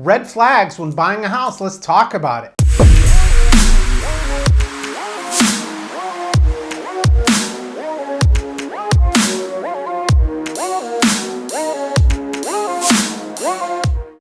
Red flags when buying a house. Let's talk about it.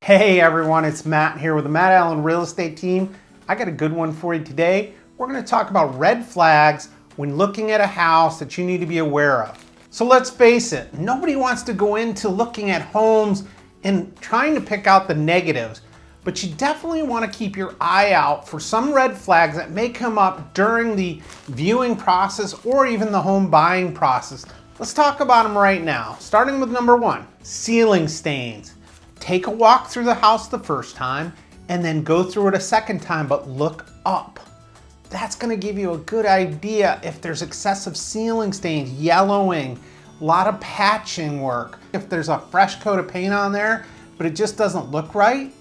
Hey everyone, it's Matt here with the Matta Real Estate team. I got a good one for you today. We're going to talk about red flags when looking at a house that you need to be aware of. So let's face it, nobody wants to go into looking at homes and trying to pick out the negatives, but you definitely want to keep your eye out for some red flags that may come up during the viewing process or even the home buying process. Let's talk about them right now, starting with number one, ceiling stains. Take a walk through the house the first time and then go through it a second time, but look up. That's going to give you a good idea if there's excessive ceiling stains, yellowing, a lot of patching work. If there's a fresh coat of paint on there, but it just doesn't look right,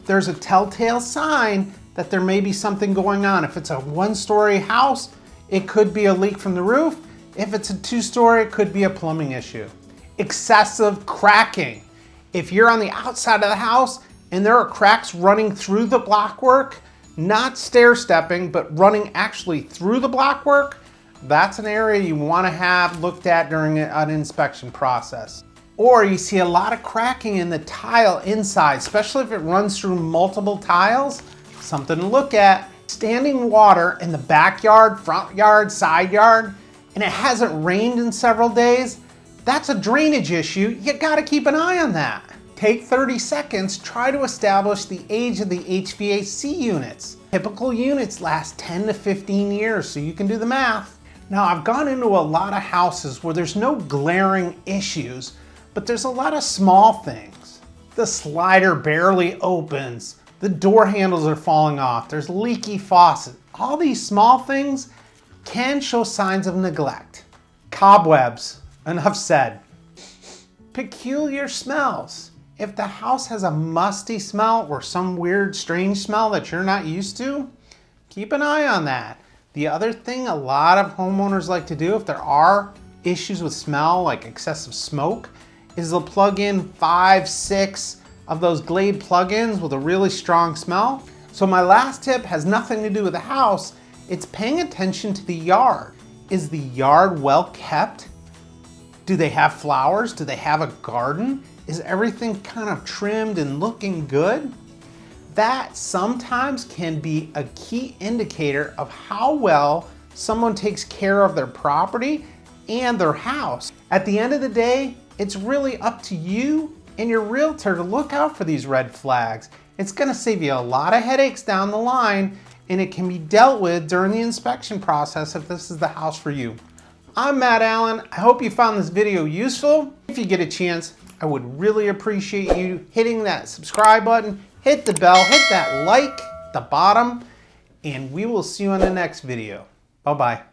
there's a telltale sign that there may be something going on. If it's a one-story house, it could be a leak from the roof. If it's a two-story, it could be a plumbing issue. Excessive cracking. If you're on the outside of the house and there are cracks running through the blockwork, not stair-stepping, but running actually through the blockwork, that's an area you want to have looked at during an inspection process. Or you see a lot of cracking in the tile inside, especially if it runs through multiple tiles, something to look at. Standing water in the backyard, front yard, side yard, and it hasn't rained in several days, that's a drainage issue. You gotta keep an eye on that. Take 30 seconds, try to establish the age of the HVAC units. Typical units last 10 to 15 years, so you can do the math. Now, I've gone into a lot of houses where there's no glaring issues, but there's a lot of small things. The slider barely opens, the door handles are falling off, there's leaky faucet. All these small things can show signs of neglect. Cobwebs, enough said. Peculiar smells. If the house has a musty smell or some weird, strange smell that you're not used to, keep an eye on that. The other thing a lot of homeowners like to do if there are issues with smell, like excessive smoke, is they'll plug in 5, 6 of those Glade plugins with a really strong smell. So my last tip has nothing to do with the house. It's paying attention to the yard. Is the yard well kept? Do they have flowers? Do they have a garden? Is everything kind of trimmed and looking good? That sometimes can be a key indicator of how well someone takes care of their property and their house. At the end of the day, it's really up to you and your realtor to look out for these red flags. It's gonna save you a lot of headaches down the line, and it can be dealt with during the inspection process if this is the house for you. I'm Matt Allen. I hope you found this video useful. If you get a chance, I would really appreciate you hitting that subscribe button, hit the bell, hit that like at the bottom, and we will see you on the next video. Bye-bye.